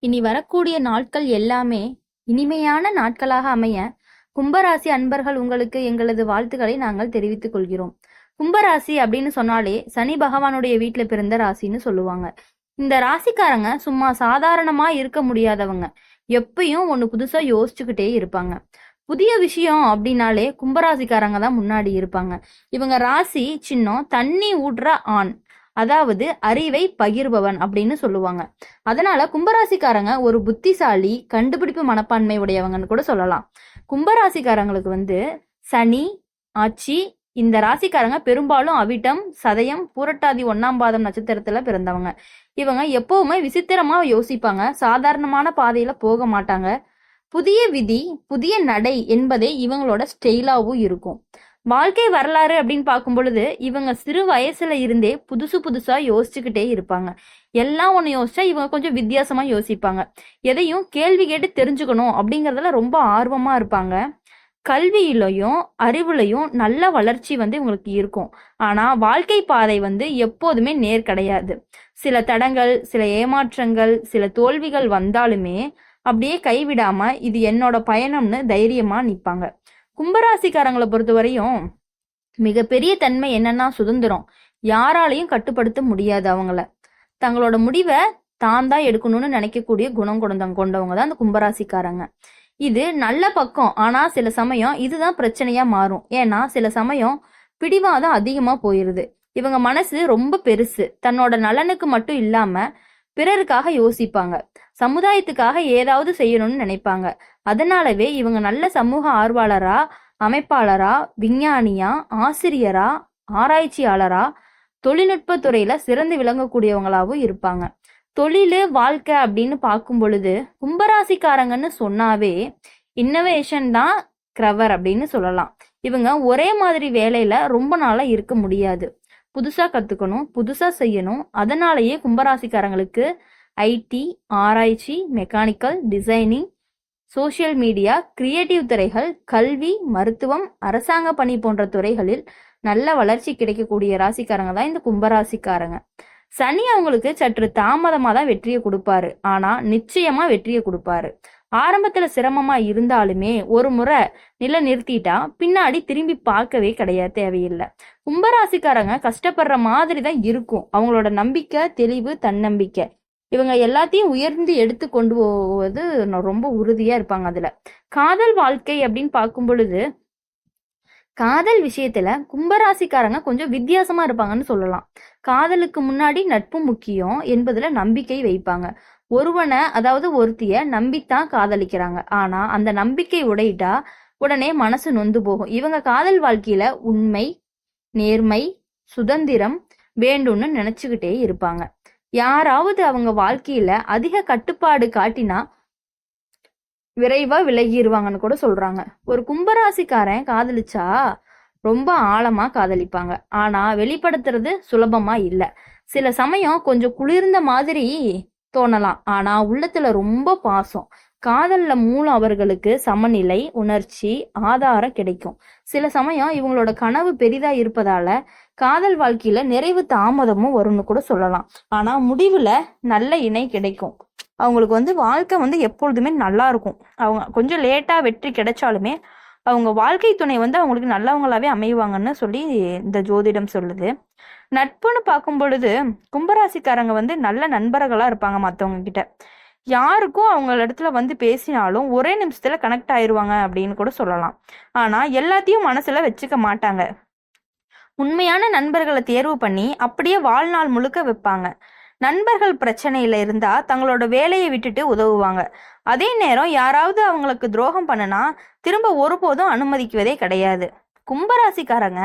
இனி வரக்கூடிய நாட்கள் எல்லாமே இனிமையான நாட்களாக அமைய கும்பராசி அன்பர்கள் உங்களுக்கு எங்களது வாழ்த்துக்களை நாங்கள் தெரிவித்துக் கொள்கிறோம். கும்பராசி அப்படின்னு சொன்னாலே சனி பகவானுடைய வீட்டுல பிறந்த ராசின்னு சொல்லுவாங்க. இந்த ராசிக்காரங்க சும்மா சாதாரணமா இருக்க முடியாதவங்க. எப்பயும் ஒண்ணு புதுசா யோசிச்சுக்கிட்டே இருப்பாங்க. புதிய விஷயம் அப்படின்னாலே கும்பராசிக்காரங்க தான் முன்னாடி இருப்பாங்க. இவங்க ராசி சின்னம் தண்ணி ஊடுற ஆண், அதாவது அறிவை பகிர்பவன் அப்படின்னு சொல்லுவாங்க. அதனால கும்பராசிக்காரங்க ஒரு புத்திசாலி, கண்டுபிடிப்பு மனப்பான்மை உடையவங்கன்னு கூட சொல்லலாம். கும்பராசிக்காரங்களுக்கு சனி ஆட்சி. இந்த ராசிக்காரங்க பெரும்பாலும் அவிட்டம், சதயம், பூரட்டாதி 1ஆம் பாதம் நட்சத்திரத்துல பிறந்தவங்க. இவங்க எப்பவுமே விசித்திரமா யோசிப்பாங்க. சாதாரணமான பாதையில போக மாட்டாங்க. புதிய விதி, புதிய நடை என்பதே இவங்களோட ஸ்டைலாவும் இருக்கும். வாழ்க்கை வரலாறு அப்படின்னு பார்க்கும் பொழுது இவங்க சிறு வயசுல இருந்தே புதுசா யோசிச்சுக்கிட்டே இருப்பாங்க. எல்லாம் ஒண்ணு யோசிச்சா இவங்க கொஞ்சம் வித்தியாசமா யோசிப்பாங்க. எதையும் கேள்வி கேட்டு தெரிஞ்சுக்கணும் அப்படிங்கறதுல ரொம்ப ஆர்வமா இருப்பாங்க. கல்வியிலையும் அறிவுலையும் நல்ல வளர்ச்சி இவங்களுக்கு இருக்கும். ஆனா வாழ்க்கை பாதை எப்போதுமே நேர் கிடையாது. சில தடங்கள், சில ஏமாற்றங்கள், சில தோல்விகள் வந்தாலுமே அப்படியே கைவிடாம இது என்னோட பயணம்னு தைரியமா நிப்பாங்க. கும்பராசிக்காரங்களை பொறுத்த வரையும் மிகப்பெரிய தன்மை என்னன்னா சுதந்திரம். யாராலையும் கட்டுப்படுத்த முடியாது அவங்கள. தங்களோட முடிவை தான் தான் எடுக்கணும்னு நினைக்கக்கூடிய குணம் கொண்டவங்க தான் அந்த கும்பராசிக்காரங்க. இது நல்ல பக்கம். ஆனா சில சமயம் இதுதான் பிரச்சனையா மாறும். ஏன்னா சில சமயம் பிடிவாதம் அதிகமா போயிருது. இவங்க மனசு ரொம்ப பெருசு. தன்னோட நலனுக்கு மட்டும் இல்லாம பிறருக்காக யோசிப்பாங்க. சமுதாயத்துக்காக ஏதாவது செய்யணும்னு நினைப்பாங்க. அதனாலவே இவங்க நல்ல சமூக ஆர்வலரா, அமைப்பாளரா, விஞ்ஞானியா, ஆசிரியரா, ஆராய்ச்சியாளரா, தொழில்நுட்ப துறையில சிறந்து விளங்கக்கூடியவங்களாவும் இருப்பாங்க. தொழிலு வாழ்க்கை அப்படின்னு பார்க்கும் பொழுது கும்பராசிக்காரங்கன்னு சொன்னாவே இன்னோவேஷன் தான் கிரவர் அப்படின்னு சொல்லலாம். இவங்க ஒரே மாதிரி வேலையில ரொம்ப நாளா இருக்க முடியாது. புதுசா கத்துக்கணும், புதுசா செய்யணும். அதனாலேயே கும்பராசிக்காரங்களுக்கு ஐடி, ஆராய்ச்சி, mechanical, designing, social media, creative துறைகள், கல்வி, மருத்துவம், அரசாங்க பணி போன்ற துறைகளில் நல்ல வளர்ச்சி கிடைக்கக்கூடிய ராசிக்காரங்க தான் இந்த கும்பராசிக்காரங்க. சனி அவங்களுக்கு சற்று தாமதமா தான் வெற்றியை கொடுப்பாரு. ஆனா நிச்சயமா வெற்றியை கொடுப்பாரு. ஆரம்பத்துல சிரமமா இருந்தாலுமே ஒரு முறை நிறுத்திட்டா பின்னாடி திரும்பி பார்க்கவே தேவையில்லை. கும்பராசிக்காரங்க கஷ்டப்படுற மாதிரி தான் இருக்கும். அவங்களோட நம்பிக்கை, தெளிவு, தன்னம்பிக்கை இவங்க எல்லாத்தையும் உயர்ந்து எடுத்து கொண்டு போவது ரொம்ப உறுதியா இருப்பாங்க. அதுல காதல் வாழ்க்கை அப்படின்னு பார்க்கும் பொழுது காதல் விஷயத்துல கும்பராசிக்காரங்க கொஞ்சம் வித்தியாசமா இருப்பாங்கன்னு சொல்லலாம். காதலுக்கு முன்னாடி நட்பு முக்கியம் என்பதுல நம்பிக்கை வைப்பாங்க. ஒருவனை, அதாவது ஒருத்திய நம்பித்தான் காதலிக்கிறாங்க. ஆனா அந்த நம்பிக்கை உடையிட்டா உடனே மனசு நொந்து போகும். இவங்க காதல் வாழ்க்கையில உண்மை, நேர்மை, சுதந்திரம் வேண்டும்னு நினைச்சுக்கிட்டே இருப்பாங்க. யாராவது அவங்க வாழ்க்கையில அதிக கட்டுப்பாடு காட்டினா விரைவா விலகிடுவாங்கன்னு கூட சொல்றாங்க. ஒரு கும்பராசிக்காரன் காதலிச்சா ரொம்ப ஆழமா காதலிப்பாங்க. ஆனா வெளிப்படுத்துறது சுலபமா இல்ல. சில சமயம் கொஞ்சம் குளிர்ந்த மாதிரி தோணலாம். ஆனா உள்ளத்துல ரொம்ப பாசம். காதல்ல மூலம் அவர்களுக்கு சமநிலை, உணர்ச்சி, ஆதாரம் கிடைக்கும். சில சமயம் இவங்களோட கனவு பெரிதா இருப்பதால காதல் வாழ்க்கையில நிறைவு தாமதமும் வரும்னு கூட சொல்லலாம். ஆனா முடிவுல நல்ல இணை கிடைக்கும். அவங்களுக்கு வாழ்க்கை எப்பொழுதுமே நல்லா இருக்கும். அவங்க கொஞ்சம் லேட்டா வெற்றி கிடைச்சாலுமே அவங்க வாழ்க்கை துணை அவங்களுக்கு நல்லவங்களாவே அமைவாங்கன்னு சொல்லி இந்த ஜோதிடம் சொல்லுது. நட்புன்னு பார்க்கும் பொழுது கும்பராசிக்காரங்க நல்ல நண்பர்களா இருப்பாங்க. மற்றவங்க கிட்ட யாருக்கும் அவங்க இடத்துல பேசினாலும் ஒரே நிமிஷத்துல கனெக்ட் ஆயிருவாங்க அப்படின்னு கூட சொல்லலாம். ஆனா எல்லாத்தையும் மனசுல வச்சுக்க மாட்டாங்க. உண்மையான நண்பர்களை தேர்வு பண்ணி அப்படியே வாழ்நாள் முழுக்க வைப்பாங்க. நண்பர்கள் பிரச்சனையில இருந்தா தங்களோட வேலையை விட்டுட்டு உதவுவாங்க. அதே நேரம் யாராவது அவங்களுக்கு துரோகம் பண்ணுனா திரும்ப ஒருபோதும் அனுமதிக்குவதே கிடையாது. கும்பராசிக்காரங்க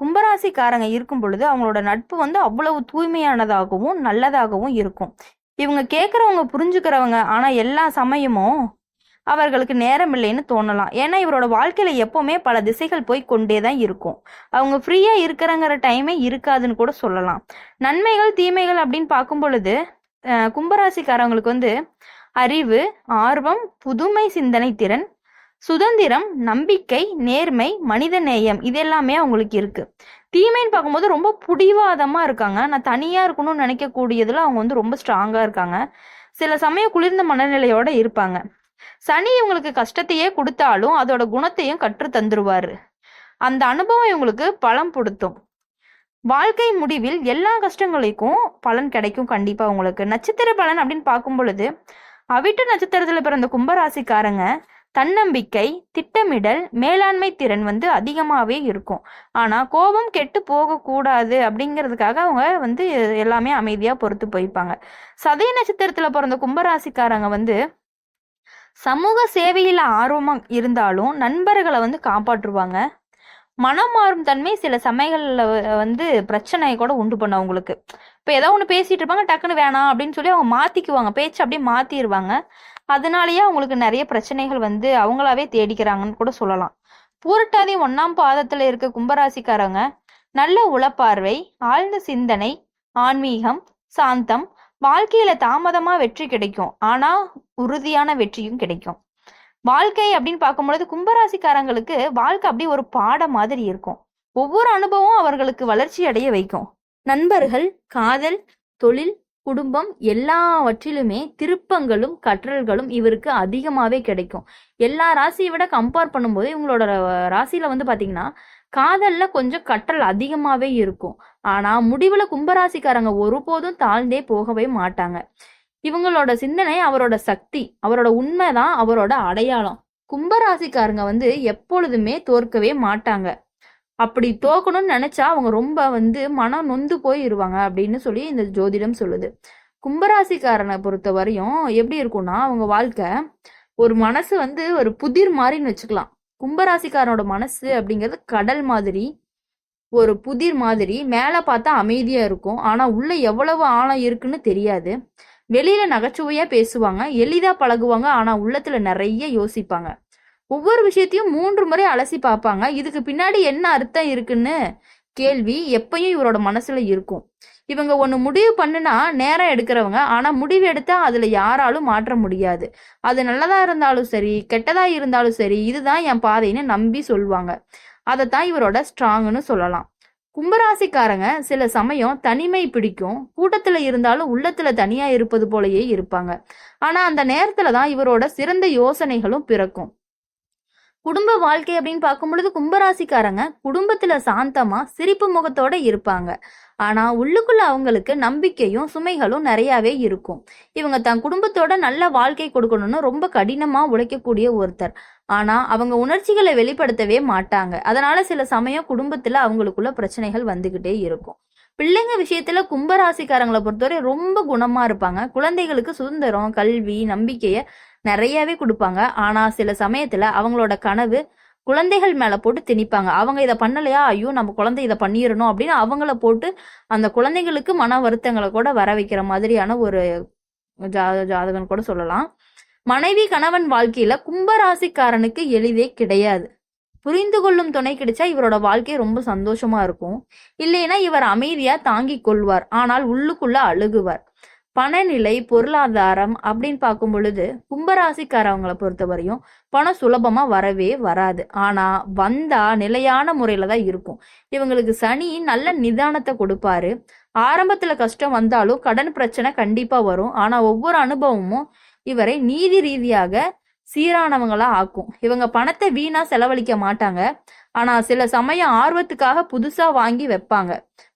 கும்பராசிக்காரங்க இருக்கும் பொழுது அவங்களோட நட்பு அவ்வளவு தூய்மையானதாகவும் நல்லதாகவும் இருக்கும். இவங்க கேட்கறவங்க புரிஞ்சுக்கிறவங்க. ஆனா எல்லா சமயமும் அவர்களுக்கு நேரம் இல்லைன்னு தோணலாம். ஏன்னா இவரோட வாழ்க்கையில எப்பவுமே பல திசைகள் போய் கொண்டேதான் இருக்கும். அவங்க ஃப்ரீயா இருக்கிறங்கிற டைமே இருக்காதுன்னு கூட சொல்லலாம். நன்மைகள், தீமைகள் அப்படின்னு பார்க்கும் பொழுது கும்பராசிக்காரவங்களுக்கு அறிவு, ஆர்வம், புதுமை சிந்தனை திறன், சுதந்திரம், நம்பிக்கை, நேர்மை, மனித நேயம் இது எல்லாமே அவங்களுக்கு இருக்கு. தீமைன்னு பார்க்கும்போது ரொம்ப புடிவாதமா இருக்காங்க. நான் தனியா இருக்கணும்னு நினைக்கக்கூடியதுல அவங்க வந்து ரொம்ப ஸ்ட்ராங்கா இருக்காங்க. சில சமயம் குளிர்ந்த மனநிலையோட இருப்பாங்க. சனி இவங்களுக்கு கஷ்டத்தையே கொடுத்தாலும் அதோட குணத்தையும் கற்று தந்துருவாரு. அந்த அனுபவம் இவங்களுக்கு பலம் கொடுத்தும். வாழ்க்கை முடிவில் எல்லா கஷ்டங்களுக்கும் பலன் கிடைக்கும் கண்டிப்பா உங்களுக்கு. நட்சத்திர பலன் அப்படின்னு பார்க்கும் பொழுது அவிட்ட நட்சத்திரத்துல பிறந்த கும்பராசிக்காரங்க தன்னம்பிக்கை, திட்டமிடல், மேலாண்மை திறன் வந்து அதிகமாவே இருக்கும். ஆனா கோபம் கெட்டு போக கூடாது அப்படிங்கிறதுக்காக அவங்க வந்து எல்லாமே அமைதியா பொறுத்து போய்ப்பாங்க. சதய நட்சத்திரத்துல பிறந்த கும்பராசிக்காரங்க வந்து சமூக சேவையில ஆர்வமா இருந்தாலும் நண்பர்களை வந்து காப்பாற்றுவாங்க. மனம் மாறும் தன்மை சில சமயங்கள்ல வந்து பிரச்சனையை கூட உண்டு பண்ண அவங்களுக்கு. இப்ப ஏதோ ஒண்ணு பேசிட்டு இருப்பாங்க, டக்குன்னு வேணாம் அப்படின்னு சொல்லி அவங்க மாத்திக்குவாங்க, பேச்சு அப்படியே மாத்திடுவாங்க. அதனாலயே அவங்களுக்கு நிறைய பிரச்சனைகள் வந்து அவங்களாவே தேடிக்கிறாங்கன்னு கூட சொல்லலாம். பூரட்டாதி 1ஆம் பாதத்துல இருக்க கும்பராசிக்காரங்க நல்ல உளப்பார்வை, ஆழ்ந்த சிந்தனை, ஆன்மீகம், சாந்தம். வாழ்க்கையில தாமதமா வெற்றி கிடைக்கும், ஆனா உறுதியான வெற்றியும் கிடைக்கும். வாழ்க்கை அப்படின்னு பார்க்கும்பொழுது கும்பராசிக்காரங்களுக்கு வாழ்க்கை அப்படி ஒரு பாடம் மாதிரி இருக்கும். ஒவ்வொரு அனுபவம் அவர்களுக்கு வளர்ச்சி அடைய வைக்கும். நண்பர்கள், காதல், தொழில், குடும்பம் எல்லாவற்றிலுமே திருப்பங்களும் கற்றல்களும் இவருக்கு அதிகமாவே கிடைக்கும். எல்லா ராசியை விட கம்பேர் பண்ணும்போது இவங்களோட ராசியில வந்து பாத்தீங்கன்னா காதல்ல கொஞ்சம் கற்றல் அதிகமாவே இருக்கும். ஆனா முடிவுல கும்பராசிக்காரங்க ஒருபோதும் தாழ்ந்தே போகவே மாட்டாங்க. இவங்களோட சிந்தனை அவரோட சக்தி, அவரோட உண்மைதான் அவரோட அடையாளம். கும்பராசிக்காரங்க வந்து எப்பொழுதுமே தோற்கவே மாட்டாங்க. அப்படி தோக்கணும்னு நினைச்சா அவங்க ரொம்ப வந்து மனம் நொந்து போயிருவாங்க அப்படின்னு சொல்லி இந்த ஜோதிடம் சொல்லுது. கும்பராசிக்காரனை பொறுத்த வரையும் எப்படி இருக்கும்னா அவங்க வாழ்க்கை ஒரு மனசு வந்து ஒரு புதிர் மாதிரின்னு வச்சுக்கலாம். கும்பராசிக்காரனோட மனசு அப்படிங்கிறது கடல் மாதிரி, ஒரு புதிர் மாதிரி. மேல பார்த்தா அமைதியா இருக்கும், ஆனா உள்ள எவ்வளவு ஆழம் இருக்குன்னு தெரியாது. வெளியில நகைச்சுவையா பேசுவாங்க, எளிதா பழகுவாங்க, ஆனா உள்ளத்துல நிறைய யோசிப்பாங்க. ஒவ்வொரு விஷயத்தையும் 3 முறை அலசி பார்ப்பாங்க. இதுக்கு பின்னாடி என்ன அர்த்தம் இருக்குன்னு கேள்வி எப்பயும் இவரோட மனசுல இருக்கும். இவங்க ஒண்ணு முடிவு பண்ணுனா நேரம் எடுக்கிறவங்க, ஆனா முடிவு எடுத்தா அதுல யாராலும் மாற்ற முடியாது. அது நல்லதா இருந்தாலும் சரி, கெட்டதா இருந்தாலும் சரி, இதுதான் என் பாதைன்னு நம்பி சொல்லுவாங்க. அதைத்தான் இவரோட ஸ்ட்ராங்னு சொல்லலாம். கும்பராசிக்காரங்க சில சமயம் தனிமை பிடிக்கும், கூட்டத்துல இருந்தாலும் உள்ளத்துல தனியா இருப்பது போலயே இருப்பாங்க. ஆனா அந்த நேரத்துலதான் இவரோட சிறந்த யோசனைகளும் பிறக்கும். குடும்ப வாழ்க்கை அப்படின்னு பார்க்கும் பொழுது கும்பராசிக்காரங்க குடும்பத்துல சாந்தமா சிரிப்பு முகத்தோட இருப்பாங்க. ஆனா உள்ளுக்குள்ள அவங்களுக்கு நம்பிக்கையும் சுமைகளும் நிறையவே இருக்கும். இவங்க தன் குடும்பத்தோட நல்ல வாழ்க்கை கொடுக்கணும்னு ரொம்ப கடினமா உழைக்கக்கூடிய ஒருத்தர். ஆனா அவங்க உணர்ச்சிகளை வெளிப்படுத்தவே மாட்டாங்க. அதனால சில சமயம் குடும்பத்துல அவங்களுக்குள்ள பிரச்சனைகள் வந்துகிட்டே இருக்கும். பிள்ளைங்க விஷயத்துல கும்பராசிக்காரங்களை பொறுத்தவரை ரொம்ப குணமா இருப்பாங்க. குழந்தைகளுக்கு சுதந்திரம், கல்வி, நம்பிக்கைய நிறையவே கொடுப்பாங்க. ஆனா சில சமயத்துல அவங்களோட கனவு குழந்தைகள் மேல போட்டு திணிப்பாங்க. அவங்க இதை பண்ணலையா, ஐயோ நம்ம குழந்தை இதை பண்ணிடணும் அப்படின்னு அவங்கள போட்டு அந்த குழந்தைகளுக்கு மன வருத்தங்களை கூட வர வைக்கிற மாதிரியான ஒரு ஜாதகம் கூட சொல்லலாம். மனைவி கணவன் வாழ்க்கையில கும்பராசிக்காரனுக்கு எளிதே கிடையாது. புரிந்து கொள்ளும் துணை கிடைச்சா இவரோட வாழ்க்கை ரொம்ப சந்தோஷமா இருக்கும். இல்லைன்னா இவர் அமைதியா தாங்கி கொள்வார், ஆனால் உள்ளுக்குள்ள அழுகுவார். பணநிலை, பொருளாதாரம் அப்படின்னு பார்க்கும் பொழுது கும்பராசிக்காரவங்களை பொறுத்த வரையும் பணம் சுலபமா வரவே வராது. ஆனா வந்தா நிலையான முறையில தான் இருக்கும். இவங்களுக்கு சனி நல்ல நிதானத்தை கொடுப்பாரு. ஆரம்பத்துல கஷ்டம் வந்தாலும் கடன் பிரச்சனை கண்டிப்பா வரும். ஆனா ஒவ்வொரு அனுபவமும் இவரை நீதி ரீதியாக சீரானவங்களா ஆக்கும். இவங்க பணத்தை வீணா செலவழிக்க மாட்டாங்க. ஆனா சில சமயம் ஆர்வத்துக்காக புதுசா வாங்கி வைப்பாங்க.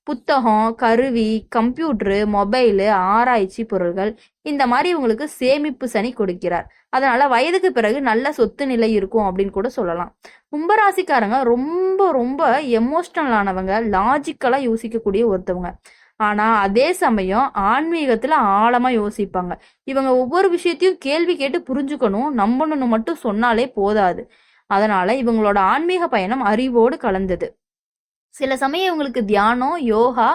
புத்தகம், கருவி, கம்ப்யூட்டரு, மொபைலு, ஆராய்ச்சி பொருள்கள், இந்த மாதிரி இவங்களுக்கு சேமிப்பு சனி கொடுக்கிறார். அதனால வயதுக்கு பிறகு நல்ல சொத்து நிலை இருக்கும் அப்படின்னு கூட சொல்லலாம். கும்பராசிக்காரங்க ரொம்ப ரொம்ப எமோஷனலானவங்க, லாஜிக்கலா யோசிக்கக்கூடிய ஒருத்தவங்க. ஆனா அதே சமயம் ஆன்மீகத்துல ஆழமா யோசிப்பாங்க. இவங்க ஒவ்வொரு விஷயத்தையும் கேள்வி கேட்டு புரிஞ்சுக்கணும், நம்பணும்னு மட்டும் சொன்னாலே போதாது. அதனால இவங்களோட ஆன்மீக பயணம் அறிவோடு கலந்தது. சில சமயம் இவங்களுக்கு தியானம், யோகா,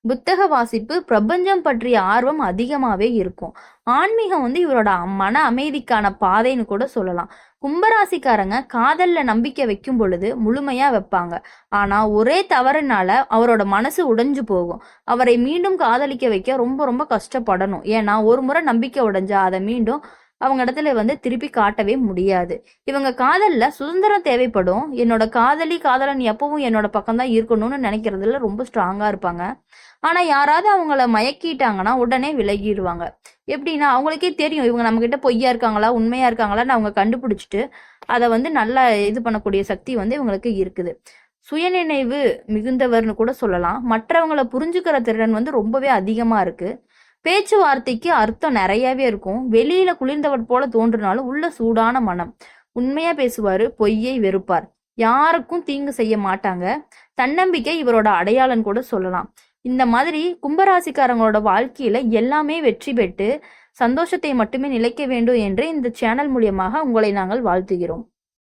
புத்தக வாசிப்பு, பிரபஞ்சம் பற்றிய ஆர்வம் அதிகமாவே இருக்கும். ஆன்மீகம் வந்து இவரோட மன அமைதிக்கான பாதைன்னு கூட சொல்லலாம். கும்பராசிக்காரங்க காதல்ல நம்பிக்கை வைக்கும் பொழுது முழுமையா வைப்பாங்க. ஆனா ஒரே தவறுனால அவரோட மனசு உடைஞ்சு போகும். அவரை மீண்டும் காதலிக்க வைக்க ரொம்ப ரொம்ப கஷ்டப்படணும். ஏன்னா ஒரு முறை நம்பிக்கை உடைஞ்சா அதை மீண்டும் அவங்க இடத்துல திருப்பி காட்டவே முடியாது. இவங்க காதல்ல சுதந்திரம் தேவைப்படும். என்னோட காதலன் எப்பவும் என்னோட பக்கம் தான் இருக்கணும்னு நினைக்கிறதுல ரொம்ப ஸ்ட்ராங்கா இருப்பாங்க. ஆனா யாராவது அவங்கள மயக்கிட்டாங்கன்னா உடனே விலகிடுவாங்க. எப்படின்னா அவங்களுக்கே தெரியும் இவங்க நம்ம கிட்ட பொய்யா இருக்காங்களா உண்மையா இருக்காங்களான்னு அவங்க கண்டுபிடிச்சிட்டு அதை நல்லா இது பண்ணக்கூடிய சக்தி இவங்களுக்கு இருக்குது. சுயநினைவு மிகுந்தவர்னு கூட சொல்லலாம். மற்றவங்களை புரிஞ்சுக்கிற திறன் ரொம்பவே அதிகமா இருக்கு. பேச்சுவார்த்தைக்கு அர்த்தம் நிறையவே இருக்கும். வெளியில குளிர்ந்தவர் போல தோன்றினாலும் உள்ள சூடான மனம். உண்மையா பேசுவாரு, பொய்யை வெறுப்பார். யாருக்கும் தீங்கு செய்ய மாட்டாங்க. தன்னம்பிக்கை இவரோட அடையாளம் கூட சொல்லலாம். இந்த மாதிரி கும்பராசிக்காரங்களோட வாழ்க்கையில எல்லாமே வெற்றி பெற்று சந்தோஷத்தை மட்டுமே நிலைக்க வேண்டும் என்று இந்த சேனல் மூலியமாக உங்களை நாங்கள் வாழ்த்துகிறோம்.